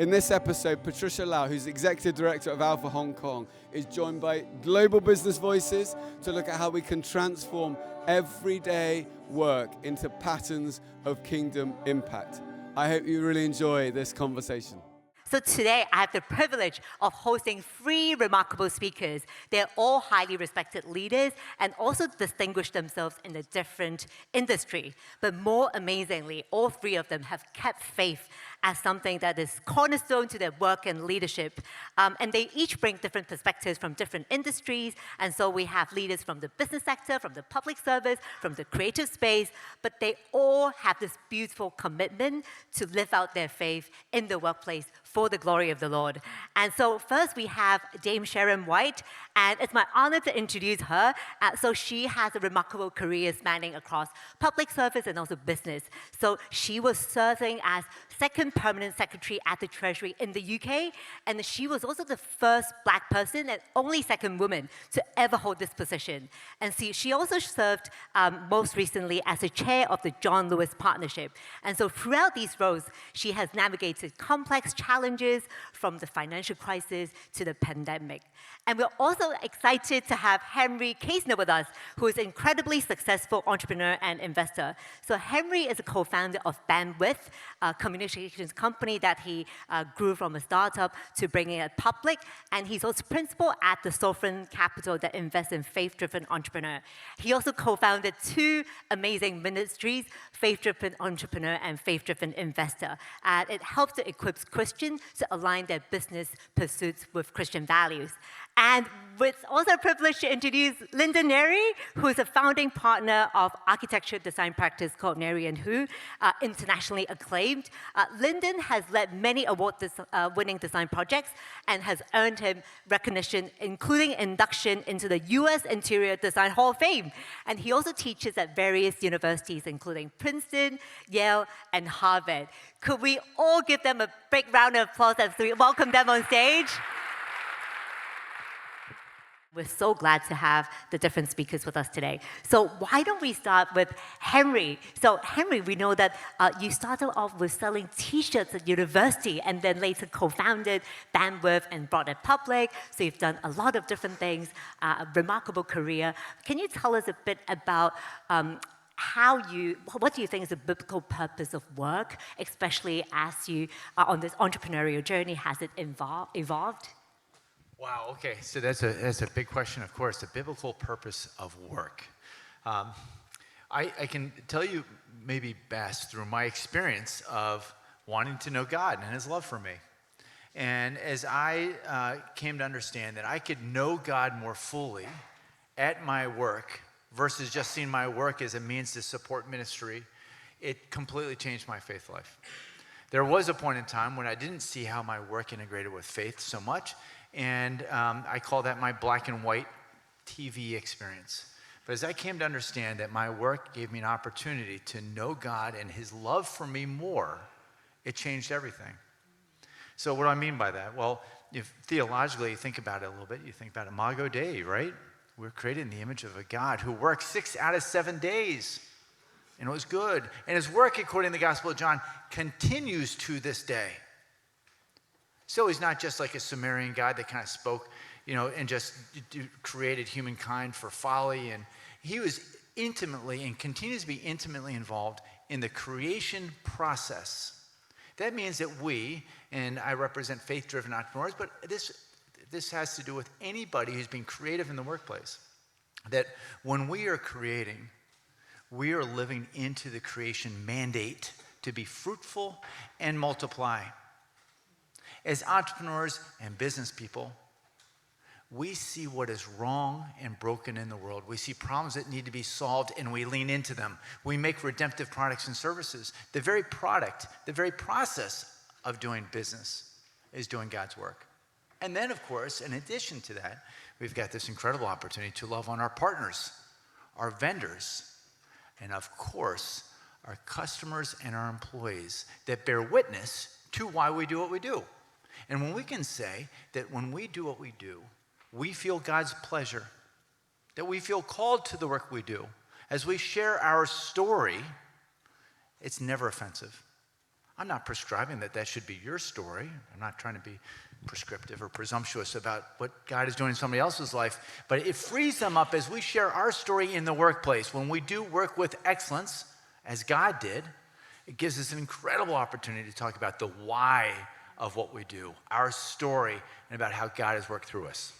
In this episode, Patricia Lau, who's Executive Director of Alpha Hong Kong, is joined by Global Business Voices to look at how we can transform everyday work into patterns of kingdom impact. I hope you really enjoy this conversation. So today, I have the privilege of hosting 3 remarkable speakers. They're all highly respected leaders and also distinguish themselves in a different industry. But more amazingly, all 3 of them have kept faith as something that is cornerstone to their work and leadership. And they each bring different perspectives from different industries. And so we have leaders from the business sector, from the public service, from the creative space. But they all have this beautiful commitment to live out their faith in the workplace for the glory of the Lord. And so first we have Dame Sharon White, and it's my honor to introduce her. So she has a remarkable career spanning across public service and also business. So she was serving as second permanent secretary at the Treasury in the UK, and she was also the first Black person and only second woman to ever hold this position. And see, she also served most recently as the chair of the John Lewis Partnership. And so throughout these roles, she has navigated complex challenges from the financial crisis to the pandemic. And we're also excited to have Henry Kaesner with us, who is an incredibly successful entrepreneur and investor. So Henry is a co-founder of Bandwidth, a communications company that he grew from a startup to bringing it public. And he's also principal at the Sovereign Capital that invests in faith-driven entrepreneur. He also co-founded 2 amazing ministries, Faith-Driven Entrepreneur and Faith-Driven Investor. And it helps to equip Christians to align their business pursuits with Christian values. And it's also a privilege to introduce Linda Neri, who is a founding partner of architecture design practice called Neri & Hu, internationally acclaimed. Lyndon has led many award-winning design projects and has earned him recognition, including induction into the U.S. Interior Design Hall of Fame. And he also teaches at various universities, including Princeton, Yale, and Harvard. Could we all give them a big round of applause as we welcome them on stage? We're so glad to have the different speakers with us today. So why don't we start with Henry? So Henry, we know that you started off with selling T-shirts at university and then later co-founded Bandwidth and brought it public. So you've done a lot of different things, a remarkable career. Can you tell us a bit about what do you think is the biblical purpose of work, especially as you are on this entrepreneurial journey? Has it evolved? Wow, okay, so that's a big question, of course, the biblical purpose of work. I can tell you maybe best through my experience of wanting to know God and His love for me. And as I came to understand that I could know God more fully at my work versus just seeing my work as a means to support ministry, it completely changed my faith life. There was a point in time when I didn't see how my work integrated with faith so much, and I call that my black and white TV experience. But as I came to understand that my work gave me an opportunity to know God and His love for me more, it changed everything. So what do I mean by that? Well, if theologically you think about it a little bit, you think about Imago Dei, right? We're created in the image of a God who works 6 out of 7 days. And it was good. And His work, according to the Gospel of John, continues to this day. So He's not just like a Sumerian God that kind of spoke, and just created humankind for folly. And He was intimately and continues to be intimately involved in the creation process. That means that we, and I represent faith-driven entrepreneurs, but this has to do with anybody who's being creative in the workplace, that when we are creating, we are living into the creation mandate to be fruitful and multiply. As entrepreneurs and business people, we see what is wrong and broken in the world. We see problems that need to be solved, and we lean into them. We make redemptive products and services. The very product, the very process of doing business is doing God's work. And then, of course, in addition to that, we've got this incredible opportunity to love on our partners, our vendors, and of course, our customers and our employees that bear witness to why we do what we do. And when we can say that when we do what we do, we feel God's pleasure, that we feel called to the work we do, as we share our story, it's never offensive. I'm not prescribing that should be your story. I'm not trying to be prescriptive or presumptuous about what God is doing in somebody else's life, but it frees them up as we share our story in the workplace. When we do work with excellence, as God did, it gives us an incredible opportunity to talk about the why of what we do, our story, and about how God has worked through us.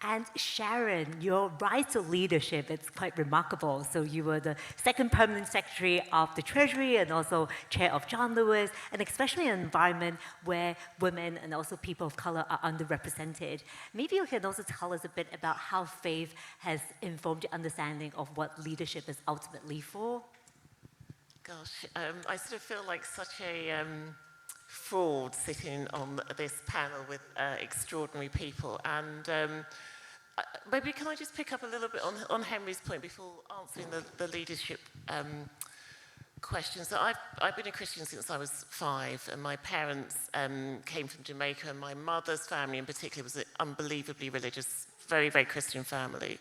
And Sharon, your rise to leadership, it's quite remarkable. So you were the second permanent secretary of the Treasury and also chair of John Lewis, and especially in an environment where women and also people of color are underrepresented. Maybe you can also tell us a bit about how faith has informed your understanding of what leadership is ultimately for. Gosh, I sort of feel like such a fraud sitting on this panel with extraordinary people. And maybe can I just pick up a little bit on Henry's point before answering the leadership question. So I've been a Christian since I was 5, and my parents came from Jamaica, and my mother's family in particular was an unbelievably religious, very, very Christian family.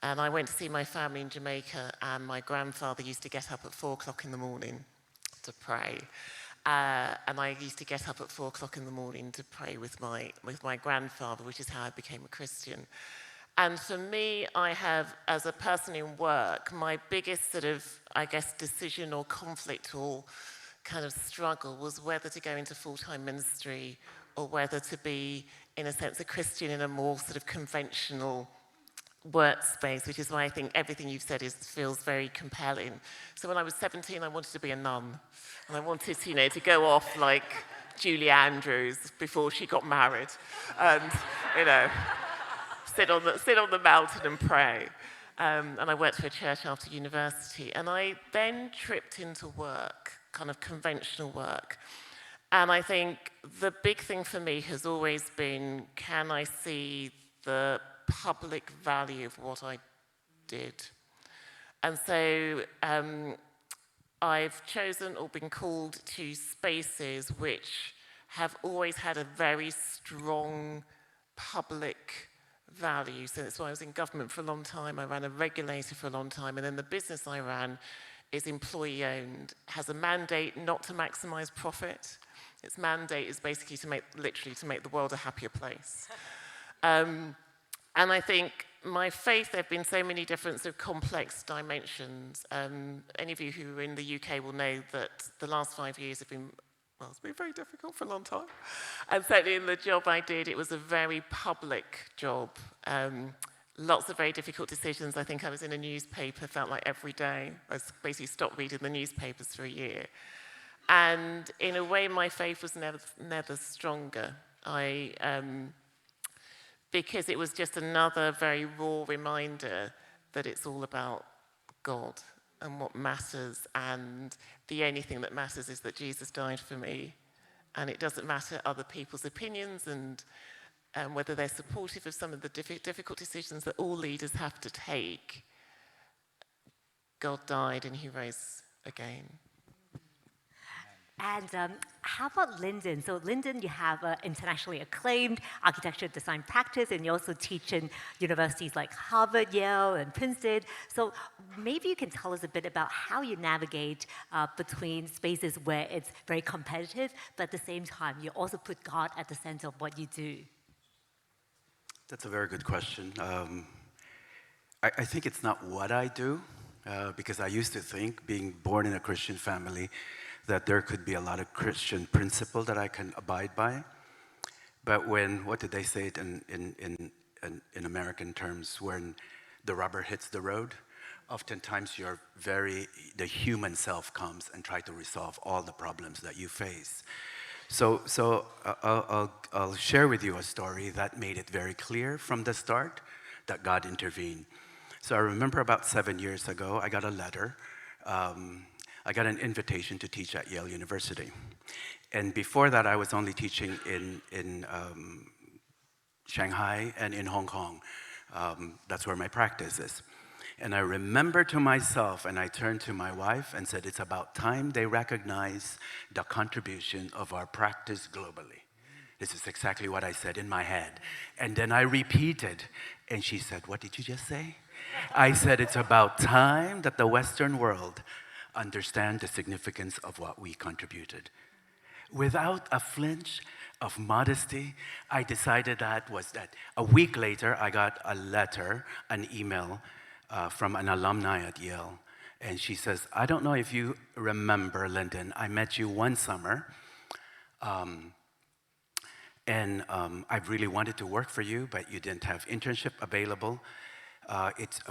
And I went to see my family in Jamaica, and my grandfather used to get up at 4 o'clock in the morning to pray. And I used to get up at 4 o'clock in the morning to pray with my grandfather, which is how I became a Christian. And for me, I have, as a person in work, my biggest sort of, I guess, decision or conflict or kind of struggle was whether to go into full-time ministry or whether to be, in a sense, a Christian in a more sort of conventional workspace, which is why I think everything you've said feels very compelling. So when I was 17, I wanted to be a nun. And I wanted, to go off like Julie Andrews before she got married. And, sit on the mountain and pray. And I worked for a church after university. And I then tripped into work, kind of conventional work. And I think the big thing for me has always been, can I see the public value of what I did? And so I've chosen or been called to spaces which have always had a very strong public value. So that's why I was in government for a long time. I ran a regulator for a long time. And then the business I ran is employee-owned, has a mandate not to maximize profit. Its mandate is basically to make the world a happier place. And I think my faith, there have been so many different sort of complex dimensions. Any of you who are in the UK will know that the last 5 years have been, well, it's been very difficult for a long time. And certainly in the job I did, it was a very public job. Lots of very difficult decisions. I think I was in a newspaper, felt like every day. I basically stopped reading the newspapers for a year. And in a way, my faith was never stronger. Because it was just another very raw reminder that it's all about God and what matters, and the only thing that matters is that Jesus died for me, and it doesn't matter other people's opinions and whether they're supportive of some of the difficult decisions that all leaders have to take. God died and he rose again. And how about Lyndon? So Lyndon, you have an internationally acclaimed architecture design practice, and you also teach in universities like Harvard, Yale, and Princeton. So maybe you can tell us a bit about how you navigate between spaces where it's very competitive, but at the same time, you also put God at the center of what you do. That's a very good question. I think it's not what I do, because I used to think, being born in a Christian family, that there could be a lot of Christian principle that I can abide by. But what did they say it in American terms, when the rubber hits the road? Oftentimes the human self comes and try to resolve all the problems that you face. So I'll share with you a story that made it very clear from the start that God intervened. So I remember about 7 years ago, I got a letter. I got an invitation to teach at Yale University. And before that, I was only teaching in Shanghai and in Hong Kong. That's where my practice is. And I remember to myself, and I turned to my wife and said, it's about time they recognize the contribution of our practice globally. This is exactly what I said in my head. And then I repeated, and she said, what did you just say? I said, it's about time that the Western world understand the significance of what we contributed. Without a flinch of modesty, I decided that a week later, I got a letter, an email from an alumni at Yale. And she says, I don't know if you remember, Lyndon, I met you one summer. I really wanted to work for you, but you didn't have internship available.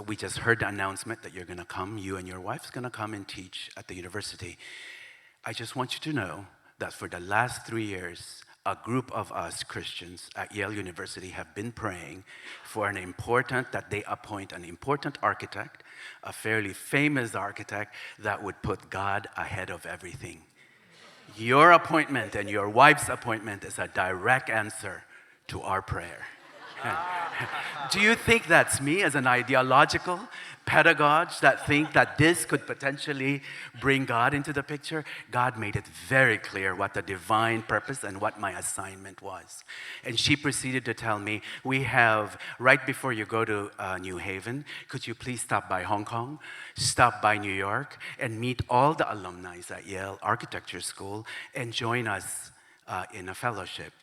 We just heard the announcement that you're going to come, you and your wife's going to come and teach at the university. I just want you to know that for the last 3 years, a group of us Christians at Yale University have been praying for that they appoint an important architect, a fairly famous architect that would put God ahead of everything. Your appointment and your wife's appointment is a direct answer to our prayer. Do you think that's me as an ideological pedagogue that think that this could potentially bring God into the picture? God made it very clear what the divine purpose and what my assignment was. And she proceeded to tell me, we have, right before you go to New Haven, could you please stop by Hong Kong, stop by New York, and meet all the alumni at Yale Architecture School and join us in a fellowship.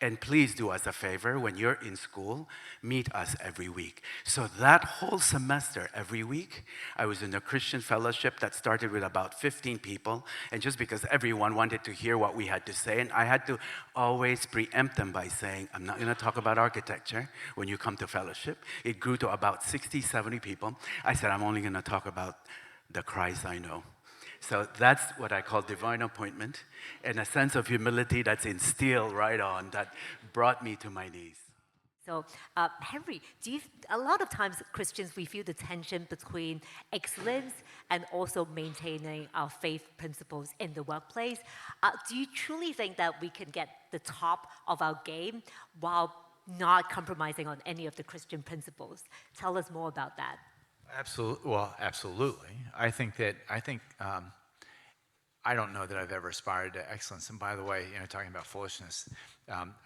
And please do us a favor, when you're in school, meet us every week. So that whole semester, every week, I was in a Christian fellowship that started with about 15 people. And just because everyone wanted to hear what we had to say, and I had to always preempt them by saying, I'm not going to talk about architecture when you come to fellowship. It grew to about 60, 70 people. I said, I'm only going to talk about the Christ I know. So that's what I call divine appointment, and a sense of humility that's instilled right on that brought me to my knees. So, Henry, a lot of times Christians, we feel the tension between excellence and also maintaining our faith principles in the workplace. Do you truly think that we can get the top of our game while not compromising on any of the Christian principles? Tell us more about that. Absolutely. Well, absolutely. I don't know that I've ever aspired to excellence. And by the way, talking about foolishness,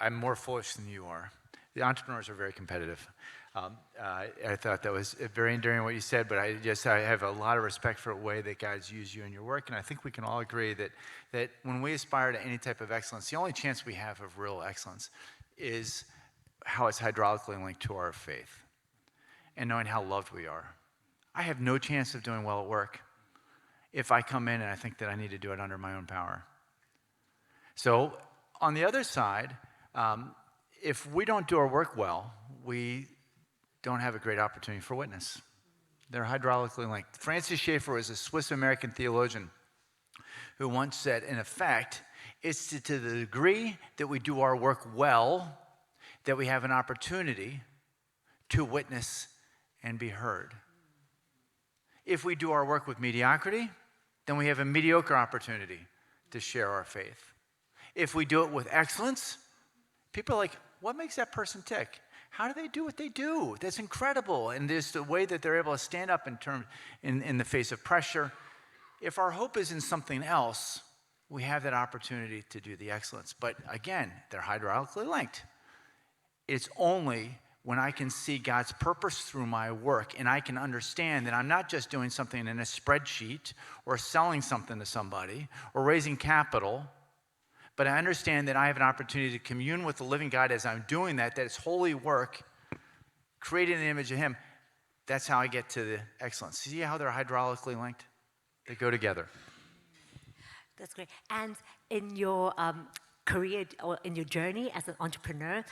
I'm more foolish than you are. The entrepreneurs are very competitive. I thought that was very endearing what you said, but I have a lot of respect for the way that God's used you in your work. And I think we can all agree that when we aspire to any type of excellence, the only chance we have of real excellence is how it's hydraulically linked to our faith and knowing how loved we are. I have no chance of doing well at work if I come in and I think that I need to do it under my own power. So on the other side, if we don't do our work well, we don't have a great opportunity for witness. They're hydraulically linked. Francis Schaeffer was a Swiss-American theologian who once said, in effect, it's to the degree that we do our work well that we have an opportunity to witness and be heard. If we do our work with mediocrity, then we have a mediocre opportunity to share our faith. If we do it with excellence, people are like, what makes that person tick? How do they do what they do? That's incredible. And there's the way that they're able to stand up in the face of pressure. If our hope is in something else, we have that opportunity to do the excellence. But again, they're hydraulically linked. It's only when I can see God's purpose through my work and I can understand that I'm not just doing something in a spreadsheet or selling something to somebody or raising capital, but I understand that I have an opportunity to commune with the living God as I'm doing that it's holy work, creating an image of Him. That's how I get to the excellence. See how they're hydraulically linked? They go together. That's great. And in your career or in your journey as an entrepreneur,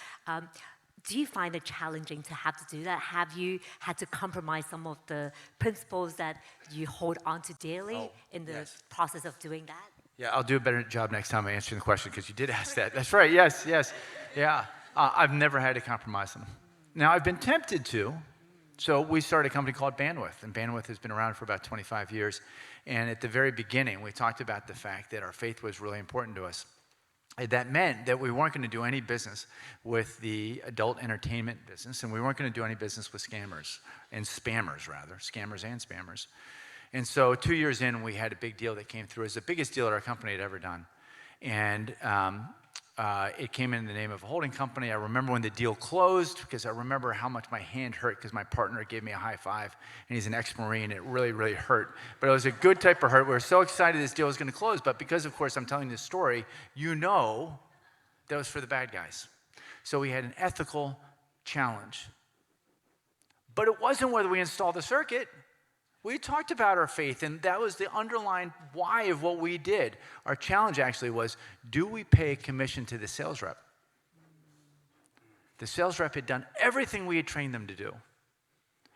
do you find it challenging to have to do that? Have you had to compromise some of the principles that you hold on to daily in the process of doing that? Yeah, I'll do a better job next time answering the question because you did ask that. That's right, yes. Yeah, I've never had to compromise them. Now, I've been tempted to. So we started a company called Bandwidth, and Bandwidth has been around for about 25 years. And at the very beginning, we talked about the fact that our faith was really important to us. That meant that we weren't going to do any business with the adult entertainment business, and we weren't going to do any business with scammers and spammers. And so 2 years in, we had a big deal that came through. It was the biggest deal that our company had ever done. And It came in the name of a holding company. I remember when the deal closed because I remember how much my hand hurt because my partner gave me a high five, and he's an ex-Marine. It really, really hurt. But it was a good type of hurt. We were so excited this deal was going to close, but because, of course, I'm telling this story, you know that was for the bad guys. So we had an ethical challenge. But it wasn't whether we installed the circuit. We talked about our faith, and that was the underlying why of what we did. Our challenge actually was, do we pay a commission to the sales rep? The sales rep had done everything we had trained them to do,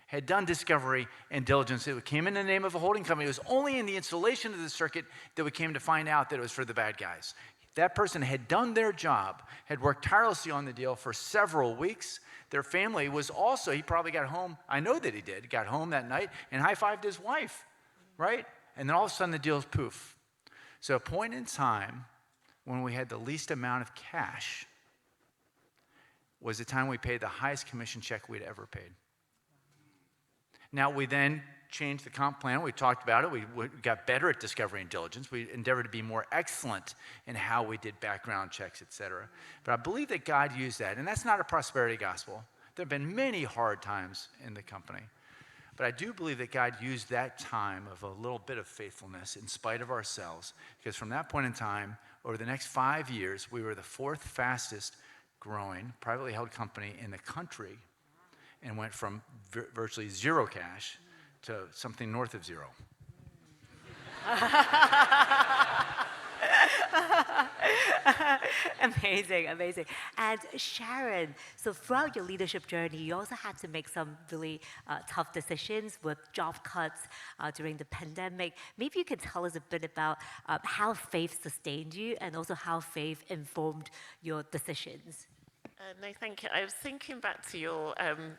had done discovery and diligence. It came in the name of a holding company. It was only in the installation of the circuit that we came to find out that it was for the bad guys. That person had done their job, had worked tirelessly on the deal for several weeks. Their family was also, he probably got home, I know that he did, got home that night and high-fived his wife, right? And then all of a sudden the deal's poof. So a point in time when we had the least amount of cash was the time we paid the highest commission check we'd ever paid. Now we then changed the comp plan. We talked about it. We got better at discovery and diligence. We endeavored to be more excellent in how we did background checks, et cetera. But I believe that God used that, and that's not a prosperity gospel. There have been many hard times in the company. But I do believe that God used that time of a little bit of faithfulness in spite of ourselves, because from that point in time, over the next 5 years, we were the 4th fastest growing privately held company in the country and went from virtually zero cash to something north of zero. Amazing, amazing. And Sharon, so throughout your leadership journey, you also had to make some really tough decisions with job cuts during the pandemic. Maybe you can tell us a bit about how faith sustained you and also how faith informed your decisions. No, thank you. I was thinking back to your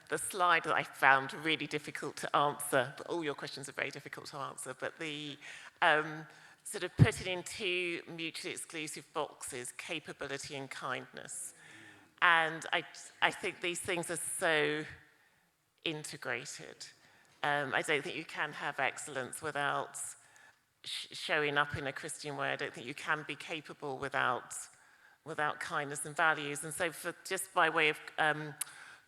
the slide that I found really difficult to answer. But all your questions are very difficult to answer. But the sort of put it in two mutually exclusive boxes: capability and kindness. And I think these things are so integrated. I don't think you can have excellence without showing up in a Christian way. I don't think you can be capable without kindness and values. And so just by way of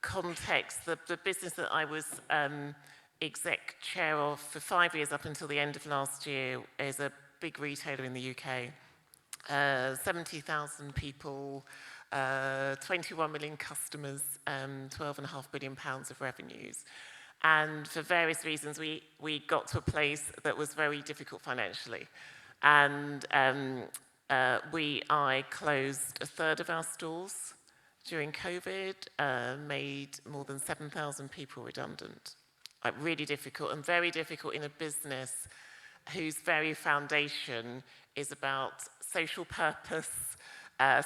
context, the business that I was exec chair of for 5 years up until the end of last year is a big retailer in the UK. 70,000 people, 21 million customers, 12.5 billion pounds of revenues. And for various reasons, we got to a place that was very difficult financially. And I closed a third of our stores during COVID, made more than 7,000 people redundant. Really difficult, and very difficult in a business whose very foundation is about social purpose,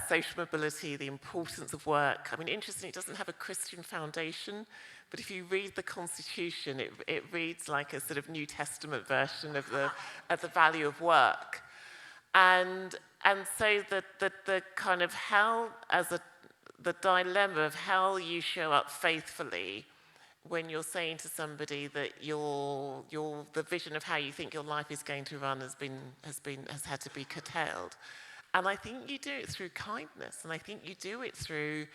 social mobility, the importance of work. I mean, interestingly, it doesn't have a Christian foundation, but if you read the Constitution, it reads like a sort of New Testament version of the value of work. And so the kind of how, the dilemma of how you show up faithfully when you're saying to somebody that the vision of how you think your life is going to run has had to be curtailed. And I think you do it through kindness, and I think you do it through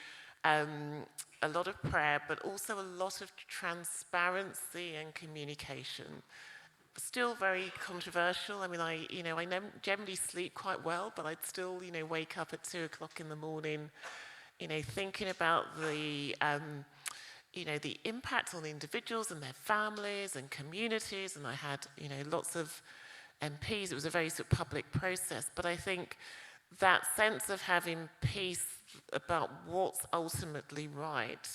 a lot of prayer, but also a lot of transparency and communication. Still very controversial. I mean, I generally sleep quite well, but I'd still, wake up at 2 o'clock in the morning, thinking about the impact on individuals and their families and communities. And I had, lots of MPs. It was a very sort of public process. But I think that sense of having peace about what's ultimately right,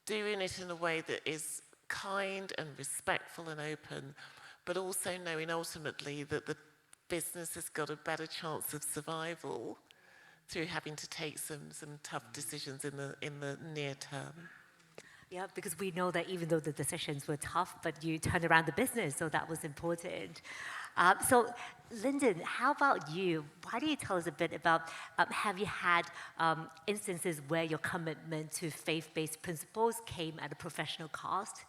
doing it in a way that is kind and respectful and open, but also knowing ultimately that the business has got a better chance of survival through having to take some tough decisions in the near term. Yeah, because we know that even though the decisions were tough, but you turned around the business, so that was important. So, Lyndon, how about you? Why don't you tell us a bit about, have you had instances where your commitment to faith-based principles came at a professional cost?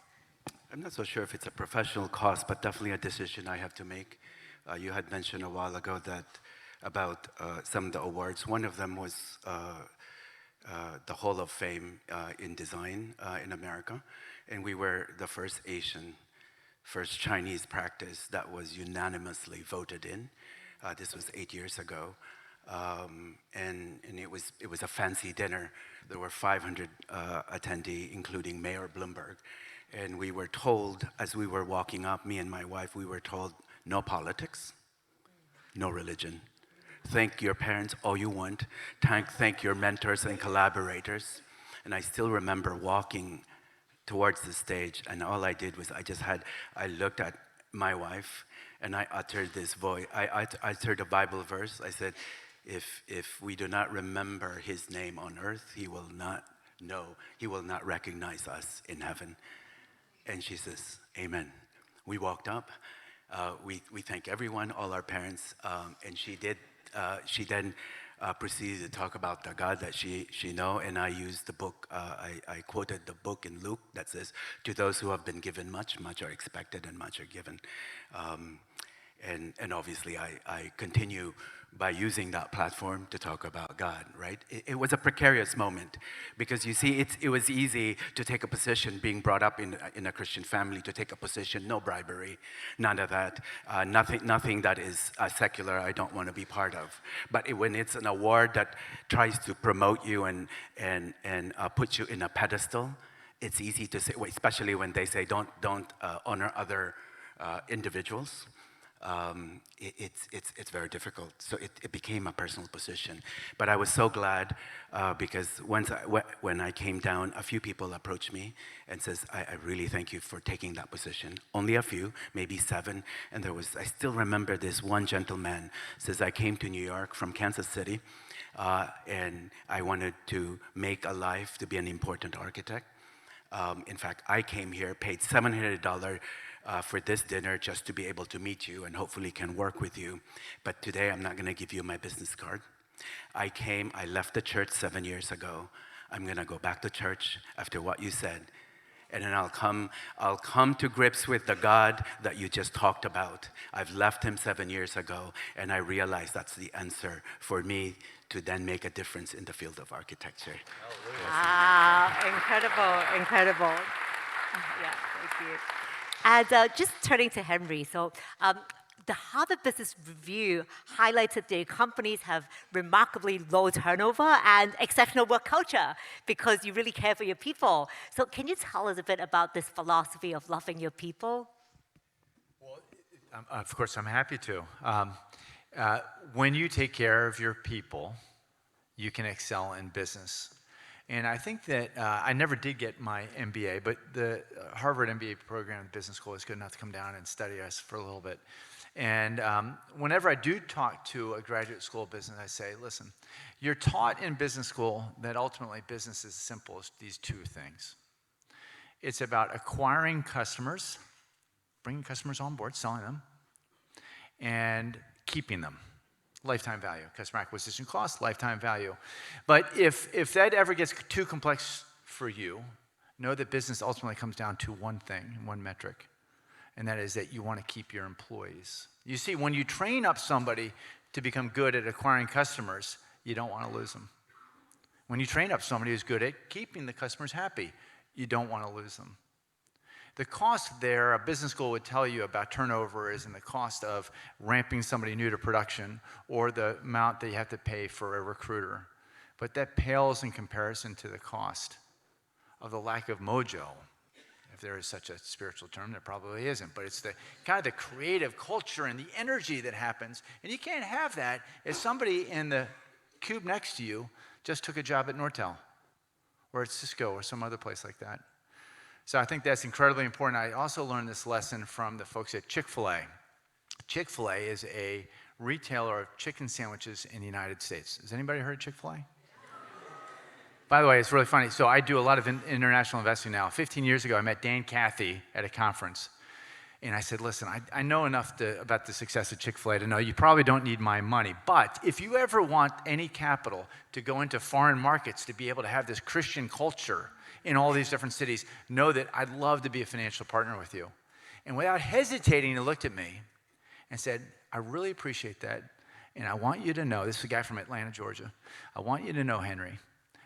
I'm not so sure if it's a professional cost, but definitely a decision I have to make. You had mentioned a while ago that about some of the awards. One of them was the Hall of Fame in design in America, and we were the first Asian, first Chinese practice that was unanimously voted in. This was 8 years ago, and it was a fancy dinner. There were 500 attendees, including Mayor Bloomberg, and we were told as we were walking up, me and my wife, we were told no politics, no religion. Thank your parents all you want. Thank your mentors and collaborators. And I still remember walking towards the stage, and all I did was I looked at my wife, and I uttered this voice. I uttered a Bible verse. I said, if we do not remember his name on earth, he will not recognize us in heaven. And she says, amen. We walked up. We thank everyone, all our parents, and she then proceeded to talk about the God that she know, and I used the book, I quoted the book in Luke that says, to those who have been given much, much are expected and much are given. And obviously I continue by using that platform to talk about God, right? It was a precarious moment because you see, it was easy to take a position being brought up in a Christian family, to take a position, no bribery, none of that, nothing that is secular I don't want to be part of. But when it's an award that tries to promote you and put you in a pedestal, it's easy to say, especially when they say don't honor other individuals. It's very difficult. So it became a personal position. But I was so glad because when I came down, a few people approached me and says, I really thank you for taking that position. Only a few, maybe 7. And I still remember this one gentleman says, I came to New York from Kansas City and I wanted to make a life to be an important architect. In fact, I came here, paid $700 for this dinner just to be able to meet you and hopefully can work with you. But today I'm not going to give you my business card. I left the church 7 years ago. I'm going to go back to church after what you said. And then I'll come to grips with the God that you just talked about. I've left him 7 years ago, and I realized that's the answer for me to then make a difference in the field of architecture. Wow, incredible. Yeah, thank you. And just turning to Henry, so the Harvard Business Review highlighted their companies have remarkably low turnover and exceptional work culture because you really care for your people. So can you tell us a bit about this philosophy of loving your people? Well, of course, I'm happy to. When you take care of your people, you can excel in business. And I think that I never did get my MBA, but the Harvard MBA program at business school is good enough to come down and study us for a little bit. And whenever I do talk to a graduate school of business, I say, listen, you're taught in business school that ultimately business is as simple as these 2 things. It's about acquiring customers, bringing customers on board, selling them, and keeping them. Lifetime value, customer acquisition cost, lifetime value. But if that ever gets too complex for you, know that business ultimately comes down to one thing, one metric, and that is that you want to keep your employees. You see, when you train up somebody to become good at acquiring customers, you don't want to lose them. When you train up somebody who's good at keeping the customers happy, you don't want to lose them. The cost there, a business school would tell you about turnover is in the cost of ramping somebody new to production or the amount that you have to pay for a recruiter. But that pales in comparison to the cost of the lack of mojo. If there is such a spiritual term, there probably isn't, but it's the kind of the creative culture and the energy that happens. And you can't have that if somebody in the cube next to you just took a job at Nortel or at Cisco or some other place like that. So I think that's incredibly important. I also learned this lesson from the folks at Chick-fil-A. Chick-fil-A is a retailer of chicken sandwiches in the United States. Has anybody heard of Chick-fil-A? By the way, it's really funny. So I do a lot of international investing now. 15 years ago, I met Dan Cathy at a conference. And I said, listen, I know enough about the success of Chick-fil-A to know you probably don't need my money. But if you ever want any capital to go into foreign markets to be able to have this Christian culture in all these different cities, know that I'd love to be a financial partner with you. And without hesitating, he looked at me and said, I really appreciate that. And I want you to know, this is a guy from Atlanta, Georgia. I want you to know, Henry,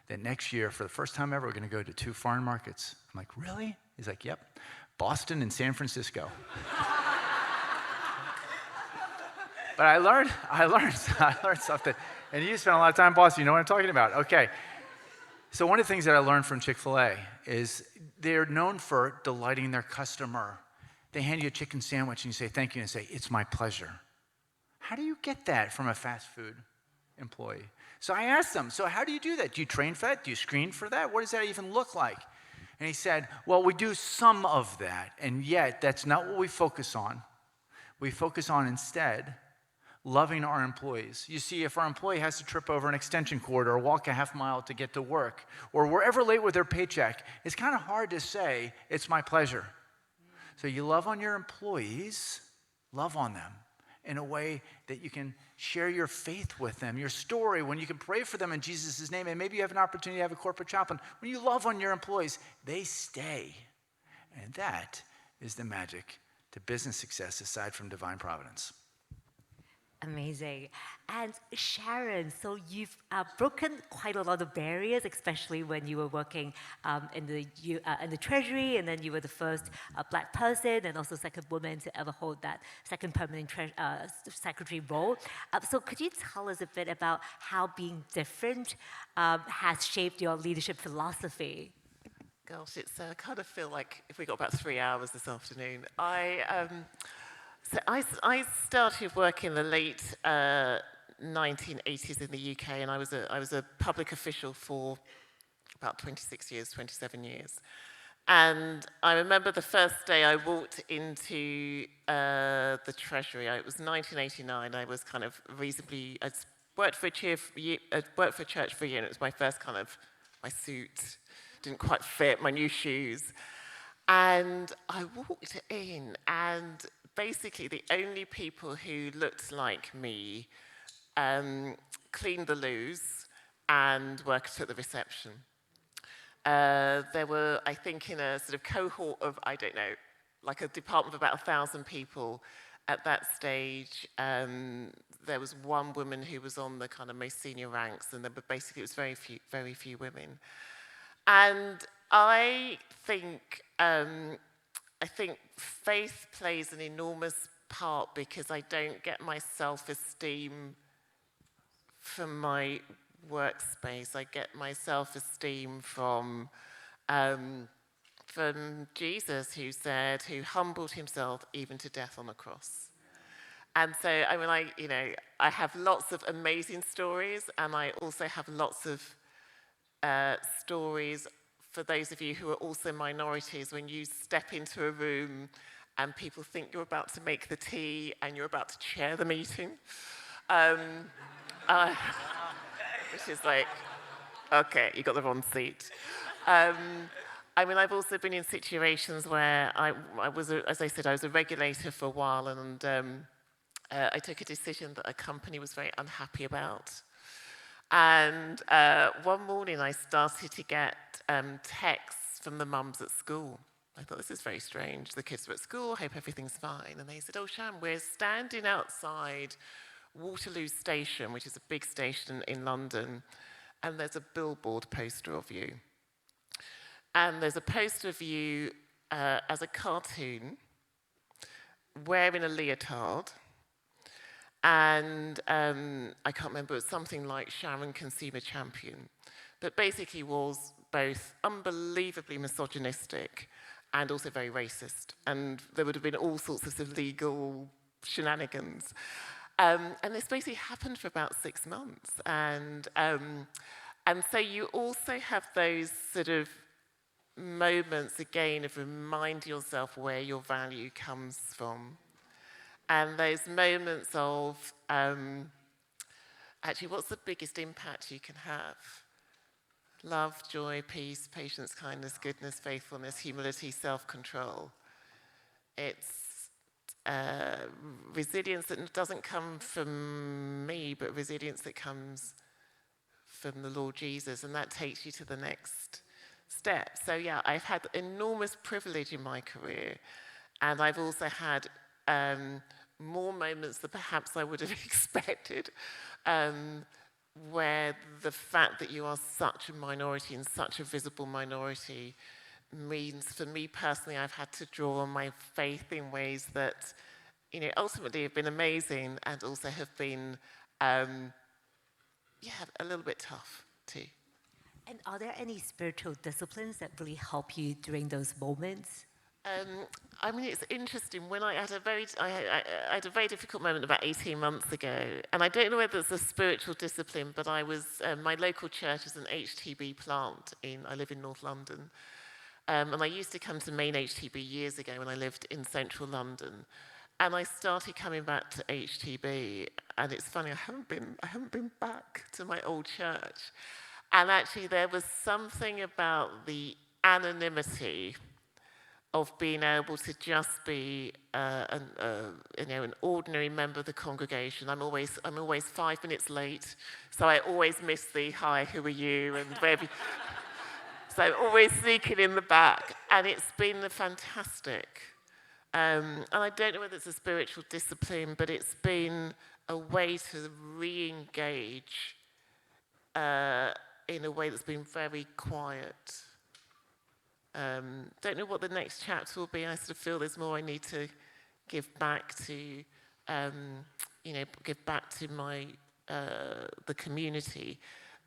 that next year, for the first time ever, we're going to go to 2 foreign markets. I'm like, really? He's like, yep, Boston and San Francisco. But I learned something. And you spent a lot of time in Boston. You know what I'm talking about. Okay. So one of the things that I learned from Chick-fil-A is they're known for delighting their customer. They hand you a chicken sandwich and you say, thank you, and say, it's my pleasure. How do you get that from a fast food employee? So I asked them, so how do you do that? Do you train for that? Do you screen for that? What does that even look like? And he said, well, we do some of that, and yet that's not what we focus on. We focus on instead loving our employees. You see, if our employee has to trip over an extension cord or walk a half mile to get to work, or we're ever late with their paycheck, it's kind of hard to say, it's my pleasure. So you love on your employees, love on them in a way that you can share your faith with them, your story, when you can pray for them in Jesus' name, and maybe you have an opportunity to have a corporate chaplain. When you love on your employees, they stay. And that is the magic to business success aside from divine providence. Amazing. And Sharon, so you've broken quite a lot of barriers, especially when you were working in the Treasury, and then you were the first Black person and also second woman to ever hold that second permanent secretary role. So could you tell us a bit about how being different has shaped your leadership philosophy? Gosh, I kind of feel like if we got about 3 hours this afternoon. So I started work in the late 1980s in the UK, and I was a public official for about 26 years, 27 years. And I remember the first day I walked into the Treasury. It was 1989. I was kind of I worked for a church for a year, and it was my first my suit didn't quite fit, my new shoes. And I walked in, and basically the only people who looked like me cleaned the loos and worked at the reception. There were, I think, in a sort of cohort of, I don't know, like a department of about 1,000 people at that stage. There was one woman who was on the kind of most senior ranks, and basically it was very few women. And I think faith plays an enormous part because I don't get my self-esteem from my workspace. I get my self-esteem from Jesus, who humbled himself even to death on the cross. And so, I have lots of amazing stories, and I also have lots of stories for those of you who are also minorities, when you step into a room and people think you're about to make the tea and you're about to chair the meeting. Which is like, okay, you got the wrong seat. I've also been in situations where I was a regulator for a while, and I took a decision that a company was very unhappy about. And one morning I started to get texts from the mums at school. I thought, this is very strange. The kids were at school, hope everything's fine. And they said, oh, Shan, we're standing outside Waterloo Station, which is a big station in London, and there's a billboard poster of you. And there's a poster of you as a cartoon, wearing a leotard. And I can't remember, it was something like Sharon Consumer Champion. But basically was both unbelievably misogynistic and also very racist. And there would have been all sorts of legal shenanigans. And this basically happened for about 6 months. And so you also have those sort of moments, again, of reminding yourself where your value comes from. And those moments of, actually, what's the biggest impact you can have? Love, joy, peace, patience, kindness, goodness, faithfulness, humility, self-control. It's resilience that doesn't come from me, but resilience that comes from the Lord Jesus, and that takes you to the next step. So yeah, I've had enormous privilege in my career, and I've also had more moments than perhaps I would have expected, where the fact that you are such a minority and such a visible minority means, for me personally, I've had to draw on my faith in ways that, ultimately have been amazing and also have been, a little bit tough too. And are there any spiritual disciplines that really help you during those moments? It's interesting. When I had I had a very difficult moment about 18 months ago, and I don't know whether it's a spiritual discipline, but I was, my local church is an HTB plant I live in North London. And I used to come to main HTB years ago when I lived in central London. And I started coming back to HTB, and it's funny, I haven't been back to my old church. And actually there was something about the anonymity of being able to just be an ordinary member of the congregation. I'm always 5 minutes late, so I always miss the hi, who are you, and wherever. So I'm always sneaking in the back, and it's been fantastic. And I don't know whether it's a spiritual discipline, but it's been a way to re-engage in a way that's been very quiet. Don't know what the next chapter will be. I sort of feel there's more I need to give back to, my the community.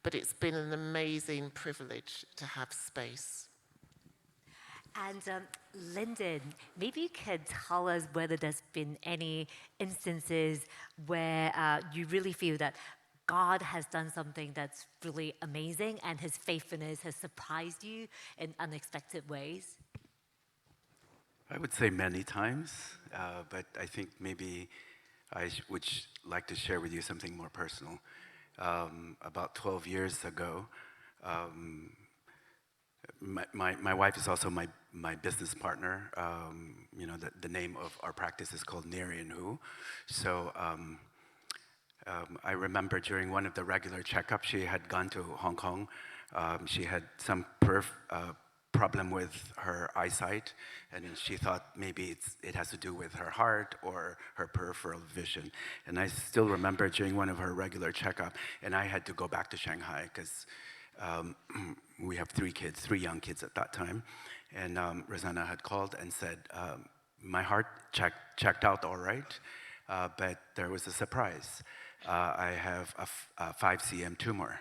But it's been an amazing privilege to have space. And Lyndon, maybe you could tell us whether there's been any instances where you really feel that God has done something that's really amazing and his faithfulness has surprised you in unexpected ways? I would say many times, but I think maybe I would like to share with you something more personal. About 12 years ago, my wife is also my business partner. The name of our practice is called Neri and Who. So I remember during one of the regular checkups, she had gone to Hong Kong. She had some problem with her eyesight, and she thought maybe it has to do with her heart or her peripheral vision. And I still remember during one of her regular checkup, and I had to go back to Shanghai because we have 3 young kids at that time. And Rosanna had called and said, my heart checked out all right, but there was a surprise. I have a 5 cm tumor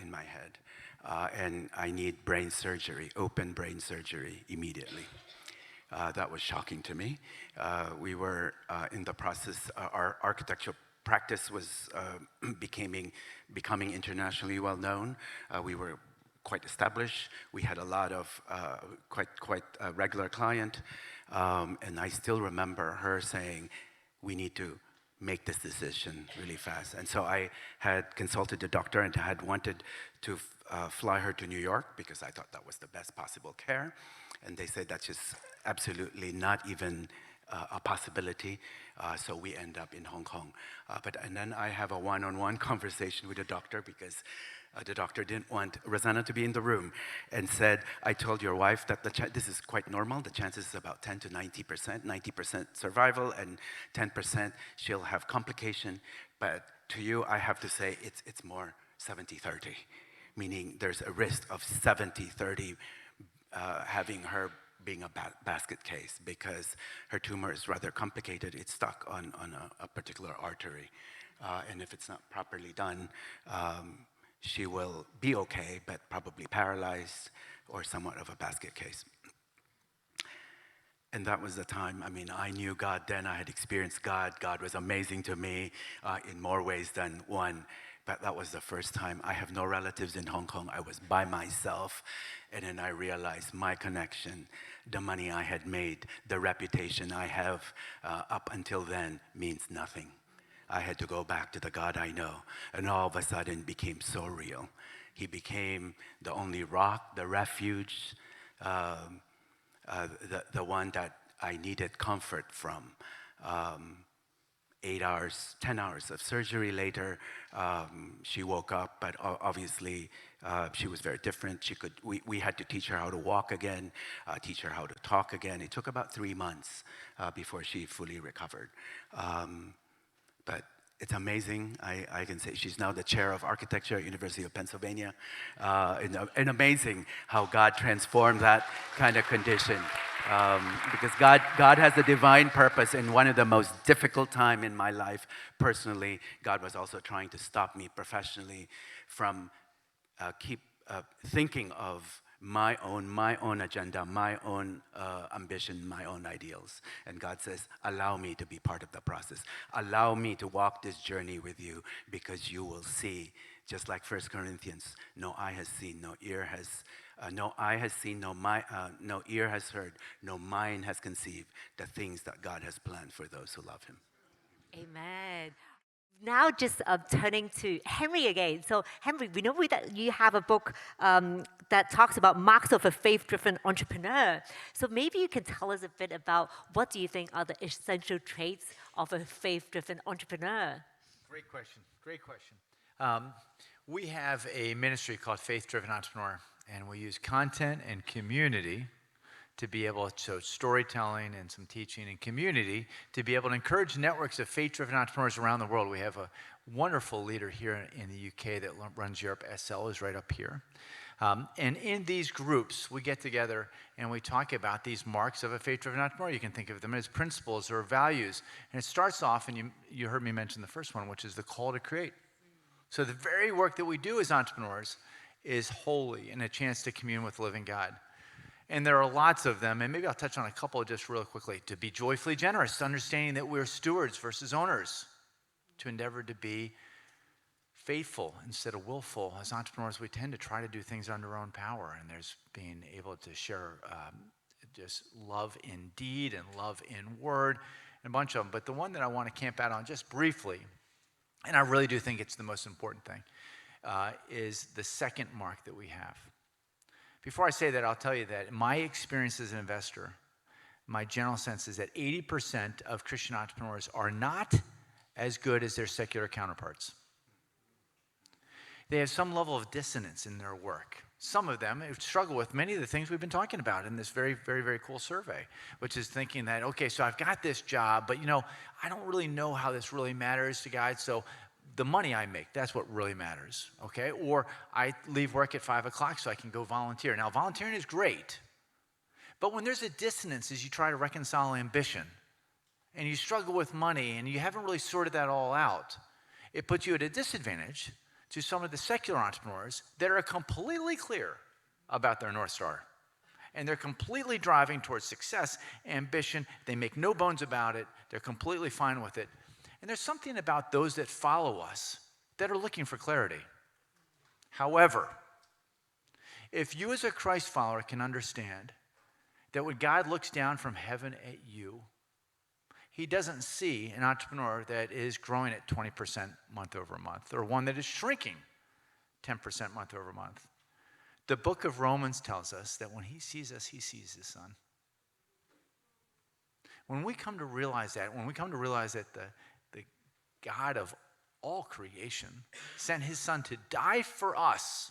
in my head, and I need brain surgery, open brain surgery immediately. That was shocking to me. We were in the process, our architectural practice was becoming internationally well known. We were quite established. We had a lot of quite a regular client, and I still remember her saying, we need to make this decision really fast. And so I had consulted the doctor and had wanted to fly her to New York because I thought that was the best possible care. And they said that's just absolutely not even a possibility. So we end up in Hong Kong. And then I have a one-on-one conversation with the doctor because the doctor didn't want Rosanna to be in the room and said, I told your wife that this is quite normal. The chances is about 10 to 90%, 90% survival and 10% she'll have complication. But to you, I have to say it's more 70-30, meaning there's a risk of 70-30 having her being a basket case because her tumor is rather complicated. It's stuck on a particular artery. And if it's not properly done, she will be okay, but probably paralyzed or somewhat of a basket case. And that was the time, I knew God then. I had experienced God. God was amazing to me in more ways than one. But that was the first time. I have no relatives in Hong Kong. I was by myself. And then I realized my connection, the money I had made, the reputation I have up until then means nothing. I had to go back to the God I know. And all of a sudden became so real. He became the only rock, the refuge, the one that I needed comfort from. 8 hours, 10 hours of surgery later, she woke up, but obviously she was very different. We had to teach her how to walk again, teach her how to talk again. It took about 3 months before she fully recovered. But it's amazing. I can say she's now the chair of architecture at University of Pennsylvania. And amazing how God transformed that kind of condition. Because God has a divine purpose. In one of the most difficult time in my life, personally, God was also trying to stop me professionally from keep thinking of my own agenda, my own ambition, my own ideals. And God says, allow me to be part of the process. Allow me to walk this journey with you, because you will see, just like 1 Corinthians, no eye has seen, no ear has no eye has seen, no ear has heard, no mind has conceived the things that God has planned for those who love him. Amen. Now just turning to Henry again. So Henry, we know that you have a book that talks about marks of a faith-driven entrepreneur. So maybe you can tell us a bit about what do you think are the essential traits of a faith-driven entrepreneur? Great question. Great question. We have a ministry called Faith-Driven Entrepreneur, and we use content and community to be able to, so storytelling and some teaching and community, to be able to encourage networks of faith-driven entrepreneurs around the world. We have a wonderful leader here in the UK that runs Europe. SL is right up here. And in these groups, we get together and we talk about these marks of a faith-driven entrepreneur. You can think of them as principles or values. And it starts off, and you heard me mention the first one, which is the call to create. So the very work that we do as entrepreneurs is holy and a chance to commune with the living God. And there are lots of them, and maybe I'll touch on a couple just real quickly. To be joyfully generous, understanding that we're stewards versus owners. To endeavor to be faithful instead of willful. As entrepreneurs, we tend to try to do things under our own power, and there's being able to share just love in deed and love in word, and a bunch of them. But the one that I want to camp out on just briefly, and I really do think it's the most important thing, is the second mark that we have. Before I say that, I'll tell you that in my experience as an investor, my general sense is that 80% of Christian entrepreneurs are not as good as their secular counterparts. They have some level of dissonance in their work. Some of them struggle with many of the things we've been talking about in this very, very, very cool survey, which is thinking that, okay, so I've got this job, but I don't really know how this really matters to God, so the money I make, that's what really matters, okay? Or I leave work at 5 o'clock so I can go volunteer. Now, volunteering is great, but when there's a dissonance as you try to reconcile ambition, and you struggle with money, and you haven't really sorted that all out, it puts you at a disadvantage to some of the secular entrepreneurs that are completely clear about their North Star. And they're completely driving towards success, ambition. They make no bones about it. They're completely fine with it. And there's something about those that follow us that are looking for clarity. However, if you as a Christ follower can understand that when God looks down from heaven at you, he doesn't see an entrepreneur that is growing at 20% month over month, or one that is shrinking 10% month over month. The book of Romans tells us that when he sees us, he sees his son. When we come to realize that, the God of all creation sent his son to die for us,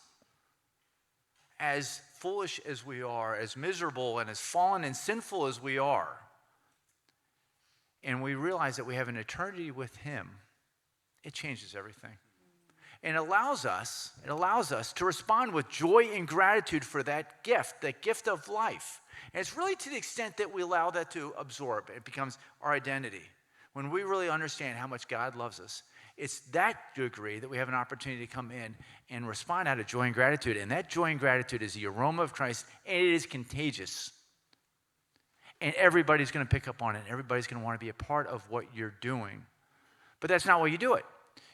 as foolish as we are, as miserable and as fallen and sinful as we are, and we realize that we have an eternity with him, it changes everything. And it allows us to respond with joy and gratitude for that gift of life. And it's really to the extent that we allow that to absorb. It becomes our identity. When we really understand how much God loves us, it's that degree that we have an opportunity to come in and respond out of joy and gratitude. And that joy and gratitude is the aroma of Christ, and it is contagious. And everybody's going to pick up on it. Everybody's going to want to be a part of what you're doing. But that's not why you do it.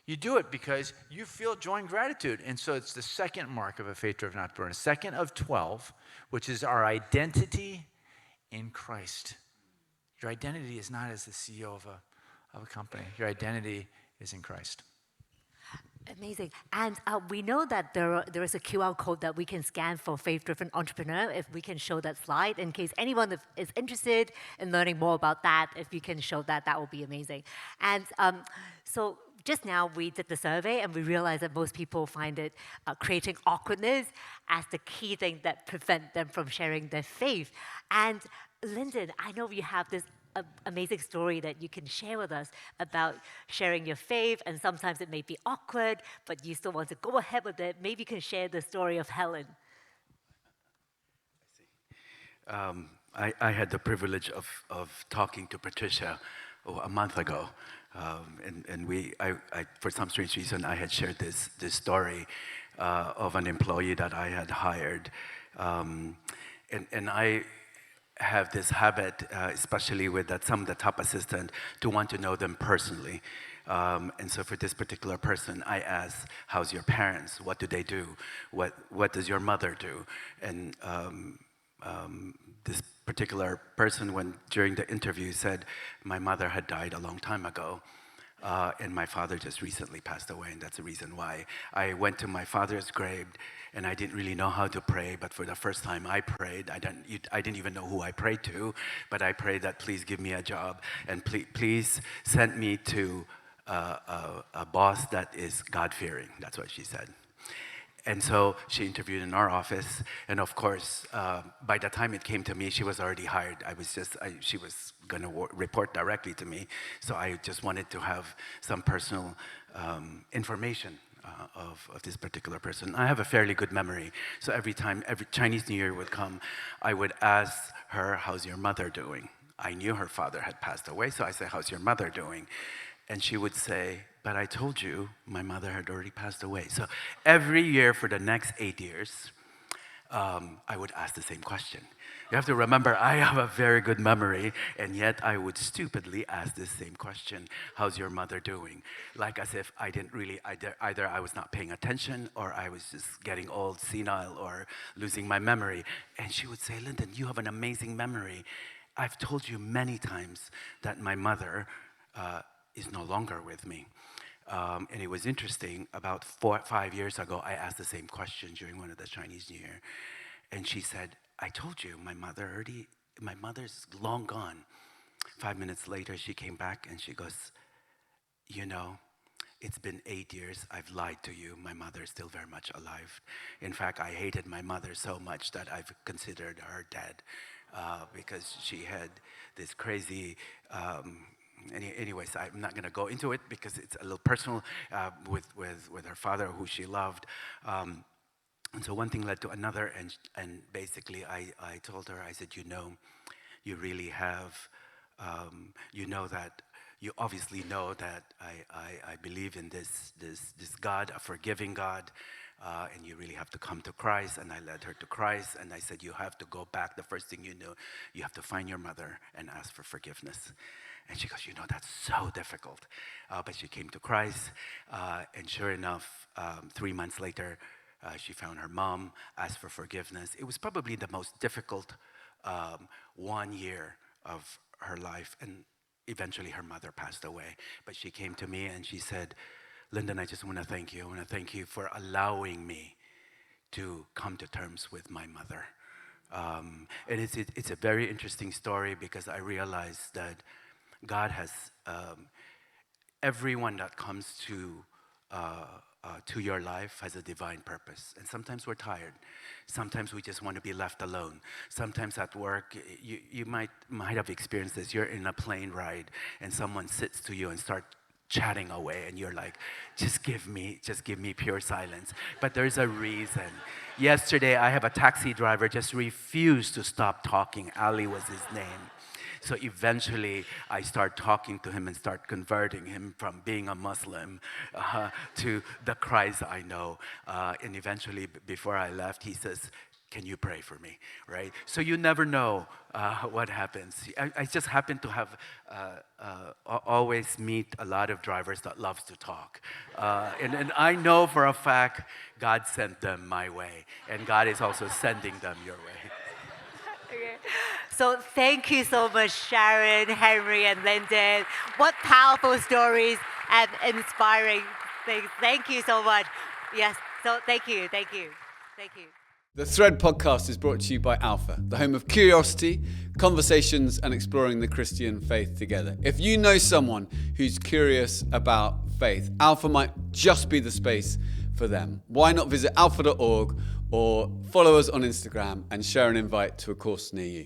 You do it because you feel joy and gratitude. And so it's the second mark of a faith-driven entrepreneur, second of 12, which is our identity in Christ. Your identity is not as the CEO of a company. Your identity is in Christ. Amazing. And we know that there is a QR code that we can scan for Faith-Driven Entrepreneur. If we can show that slide, in case anyone is interested in learning more about that, if you can show that, that would be amazing. And so just now we did the survey and we realized that most people find it creating awkwardness as the key thing that prevent them from sharing their faith. And Lyndon, I know you have this amazing story that you can share with us about sharing your faith, and sometimes it may be awkward, but you still want to go ahead with it. Maybe you can share the story of Helen. I had the privilege of talking to Patricia a month ago, and for some strange reason, I had shared this story of an employee that I had hired, and I have this habit, especially with some of the top assistants, to want to know them personally. And so for this particular person, I asked, how's your parents? What do they do? What does your mother do? And this particular person, during the interview, said, my mother had died a long time ago. And my father just recently passed away, and that's the reason why. I went to my father's grave, and I didn't really know how to pray, but for the first time I prayed. I didn't even know who I prayed to, but I prayed that please give me a job, and please send me to a boss that is God-fearing. That's what she said. And so she interviewed in our office, and of course, by the time it came to me, she was already hired. She was going to report directly to me, so I just wanted to have some personal information of this particular person. I have a fairly good memory, so every Chinese New Year would come, I would ask her, how's your mother doing? I knew her father had passed away, so I said, how's your mother doing? And she would say, but I told you my mother had already passed away. So every year for the next 8 years, I would ask the same question. You have to remember, I have a very good memory, and yet I would stupidly ask this same question, how's your mother doing? Like as if I didn't really, either I was not paying attention, or I was just getting old, senile, or losing my memory. And she would say, Lyndon, you have an amazing memory. I've told you many times that my mother is no longer with me. And it was interesting, about 4 or 5 years ago, I asked the same question during one of the Chinese New Year. And she said, I told you, my mother's long gone. 5 minutes later, she came back and she goes, you know, it's been 8 years, I've lied to you, my mother is still very much alive. In fact, I hated my mother so much that I've considered her dead because she had this crazy, anyways, I'm not going to go into it because it's a little personal with her father, who she loved. And so one thing led to another, and basically I told her, I said, you know, you really have, you obviously know that I believe in this God, a forgiving God, and you really have to come to Christ. And I led her to Christ, and I said, you have to go back. The first thing you know, you have to find your mother and ask for forgiveness. And she goes, you know, that's so difficult. But she came to Christ, and sure enough, 3 months later, she found her mom, asked for forgiveness. It was probably the most difficult 1 year of her life, and eventually her mother passed away. But she came to me and she said, Lyndon, I just want to thank you. I want to thank you for allowing me to come to terms with my mother. And it's a very interesting story, because I realized that God has, everyone that comes to your life has a divine purpose. And sometimes we're tired. Sometimes we just want to be left alone. Sometimes at work, you might have experienced this. You're in a plane ride and someone sits to you and starts chatting away, and you're like, just give me pure silence. But there's a reason. Yesterday, I have a taxi driver just refused to stop talking. Ali was his name. So eventually, I start talking to him and start converting him from being a Muslim to the Christ I know. And eventually, before I left, he says, can you pray for me, right? So you never know what happens. I just happen to have always meet a lot of drivers that loves to talk. And I know for a fact God sent them my way, and God is also sending them your way. Okay. So thank you so much, Sharon, Henry, and Lyndon. What powerful stories and inspiring Thank you so much. Yes, so thank you. The Thread podcast is brought to you by Alpha, the home of curiosity, conversations, and exploring the Christian faith together. If you know someone who's curious about faith, Alpha might just be the space for them. Why not visit alpha.org or follow us on Instagram and share an invite to a course near you?